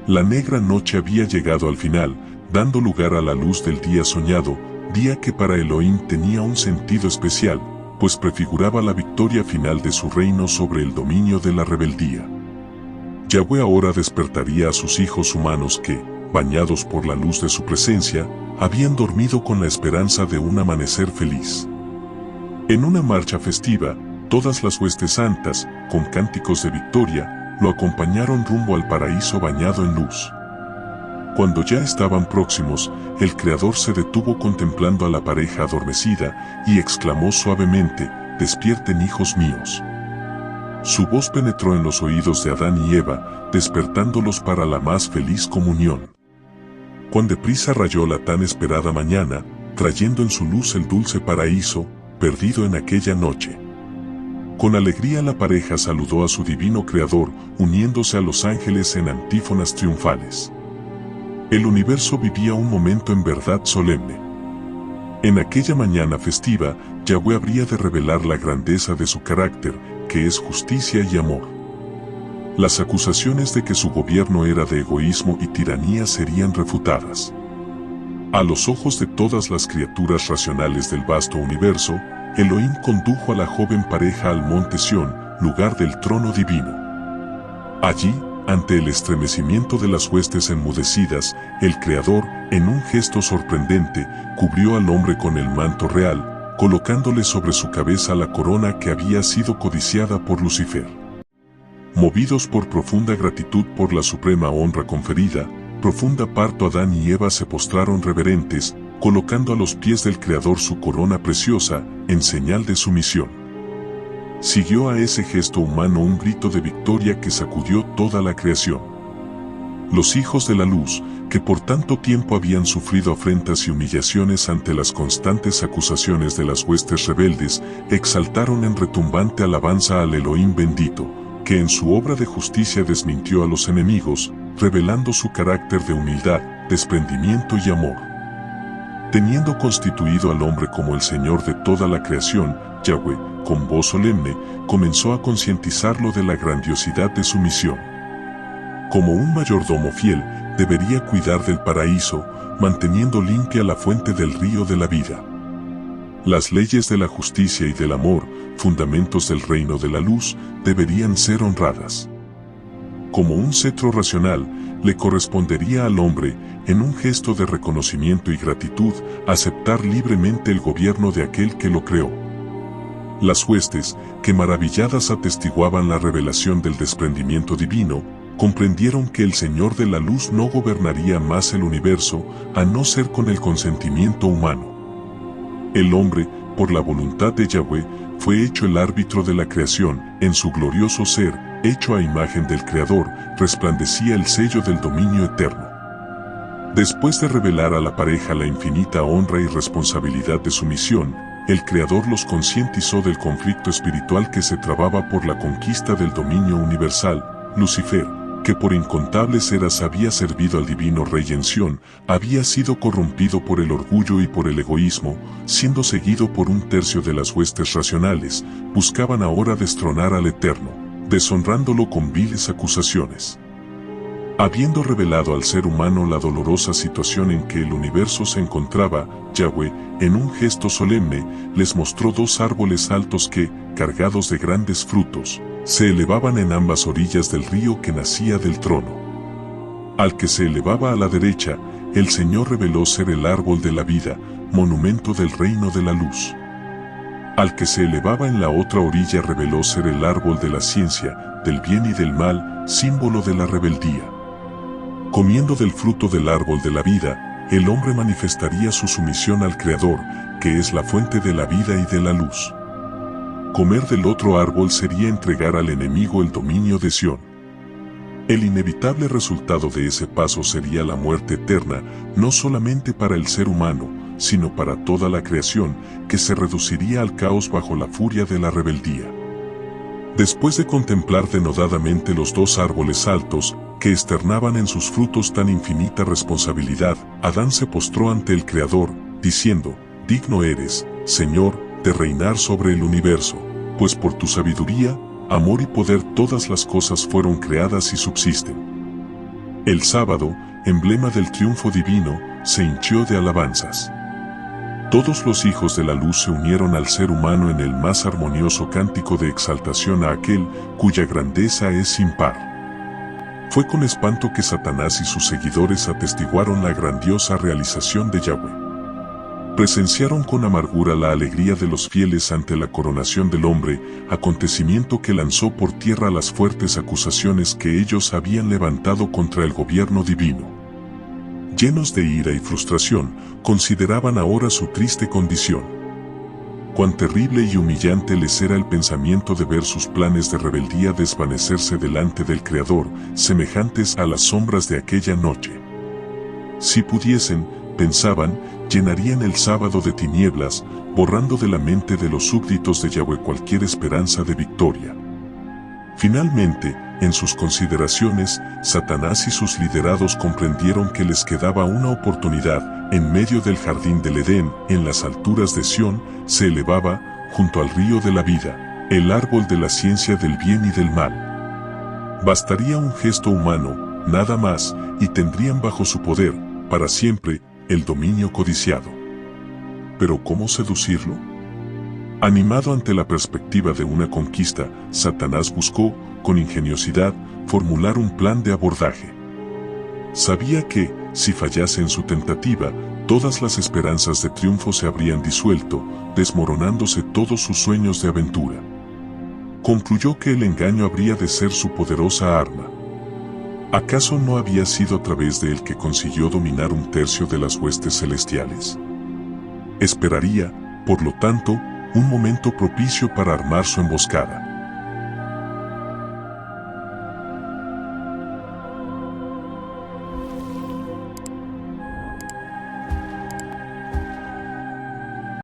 La negra noche había llegado al final, dando lugar a la luz del día soñado, día que para Elohim tenía un sentido especial, pues prefiguraba la victoria final de su reino sobre el dominio de la rebeldía. Yahweh ahora despertaría a sus hijos humanos que, bañados por la luz de su presencia, habían dormido con la esperanza de un amanecer feliz. En una marcha festiva, todas las huestes santas, con cánticos de victoria, lo acompañaron rumbo al paraíso bañado en luz. Cuando ya estaban próximos, el Creador se detuvo contemplando a la pareja adormecida y exclamó suavemente: «Despierten, hijos míos». Su voz penetró en los oídos de Adán y Eva, despertándolos para la más feliz comunión. Cuán deprisa rayó la tan esperada mañana, trayendo en su luz el dulce paraíso, perdido en aquella noche. Con alegría la pareja saludó a su divino Creador, uniéndose a los ángeles en antífonas triunfales. El universo vivía un momento en verdad solemne. En aquella mañana festiva, Yahweh habría de revelar la grandeza de su carácter, que es justicia y amor. Las acusaciones de que su gobierno era de egoísmo y tiranía serían refutadas. A los ojos de todas las criaturas racionales del vasto universo, Elohim condujo a la joven pareja al monte Sión, lugar del trono divino. Allí, ante el estremecimiento de las huestes enmudecidas, el Creador, en un gesto sorprendente, cubrió al hombre con el manto real, colocándole sobre su cabeza la corona que había sido codiciada por Lucifer. Movidos por profunda gratitud por la suprema honra conferida, profunda parto Adán y Eva se postraron reverentes, colocando a los pies del Creador su corona preciosa, en señal de sumisión. Siguió a ese gesto humano un grito de victoria que sacudió toda la creación. Los hijos de la luz, que por tanto tiempo habían sufrido afrentas y humillaciones ante las constantes acusaciones de las huestes rebeldes, exaltaron en retumbante alabanza al Elohim bendito, que en su obra de justicia desmintió a los enemigos, revelando su carácter de humildad, desprendimiento y amor. Teniendo constituido al hombre como el Señor de toda la creación, Yahweh, con voz solemne, comenzó a concientizarlo de la grandiosidad de su misión. Como un mayordomo fiel, debería cuidar del paraíso, manteniendo limpia la fuente del río de la vida. Las leyes de la justicia y del amor, fundamentos del reino de la luz, deberían ser honradas. Como un cetro racional, le correspondería al hombre, en un gesto de reconocimiento y gratitud, aceptar libremente el gobierno de aquel que lo creó. Las huestes, que maravilladas atestiguaban la revelación del desprendimiento divino, comprendieron que el Señor de la Luz no gobernaría más el universo, a no ser con el consentimiento humano. El hombre, por la voluntad de Yahweh, fue hecho el árbitro de la creación, en su glorioso ser, hecho a imagen del Creador, resplandecía el sello del dominio eterno. Después de revelar a la pareja la infinita honra y responsabilidad de su misión, el Creador los concientizó del conflicto espiritual que se trababa por la conquista del dominio universal. Lucifer, que por incontables eras había servido al divino Rey en Sión, había sido corrompido por el orgullo y por el egoísmo, siendo seguido por un tercio de las huestes racionales, buscaban ahora destronar al Eterno, deshonrándolo con viles acusaciones. Habiendo revelado al ser humano la dolorosa situación en que el universo se encontraba, Yahweh, en un gesto solemne, les mostró dos árboles altos que, cargados de grandes frutos, se elevaban en ambas orillas del río que nacía del trono. Al que se elevaba a la derecha, el Señor reveló ser el árbol de la vida, monumento del reino de la luz. Al que se elevaba en la otra orilla reveló ser el árbol de la ciencia, del bien y del mal, símbolo de la rebeldía. Comiendo del fruto del árbol de la vida, el hombre manifestaría su sumisión al Creador, que es la fuente de la vida y de la luz. Comer del otro árbol sería entregar al enemigo el dominio de Sión. El inevitable resultado de ese paso sería la muerte eterna, no solamente para el ser humano, sino para toda la creación, que se reduciría al caos bajo la furia de la rebeldía. Después de contemplar denodadamente los dos árboles altos, que externaban en sus frutos tan infinita responsabilidad, Adán se postró ante el Creador, diciendo: «Digno eres, Señor, de reinar sobre el universo, pues por tu sabiduría, amor y poder todas las cosas fueron creadas y subsisten». El sábado, emblema del triunfo divino, se hinchió de alabanzas. Todos los hijos de la luz se unieron al ser humano en el más armonioso cántico de exaltación a aquel cuya grandeza es sin par. Fue con espanto que Satanás y sus seguidores atestiguaron la grandiosa realización de Yahweh. Presenciaron con amargura la alegría de los fieles ante la coronación del hombre, acontecimiento que lanzó por tierra las fuertes acusaciones que ellos habían levantado contra el gobierno divino. Llenos de ira y frustración, consideraban ahora su triste condición. Cuán terrible y humillante les era el pensamiento de ver sus planes de rebeldía desvanecerse delante del Creador, semejantes a las sombras de aquella noche. Si pudiesen, pensaban, llenarían el sábado de tinieblas, borrando de la mente de los súbditos de Yahweh cualquier esperanza de victoria. Finalmente, en sus consideraciones, Satanás y sus liderados comprendieron que les quedaba una oportunidad. En medio del jardín del Edén, en las alturas de Sión, se elevaba, junto al río de la vida, el árbol de la ciencia del bien y del mal. Bastaría un gesto humano, nada más, y tendrían bajo su poder, para siempre, el dominio codiciado. ¿Pero cómo seducirlo? Animado ante la perspectiva de una conquista, Satanás buscó, con ingeniosidad, formular un plan de abordaje. Sabía que, si fallase en su tentativa, todas las esperanzas de triunfo se habrían disuelto, desmoronándose todos sus sueños de aventura. Concluyó que el engaño habría de ser su poderosa arma. ¿Acaso no había sido a través de él que consiguió dominar un tercio de las huestes celestiales? Esperaría, por lo tanto, un momento propicio para armar su emboscada.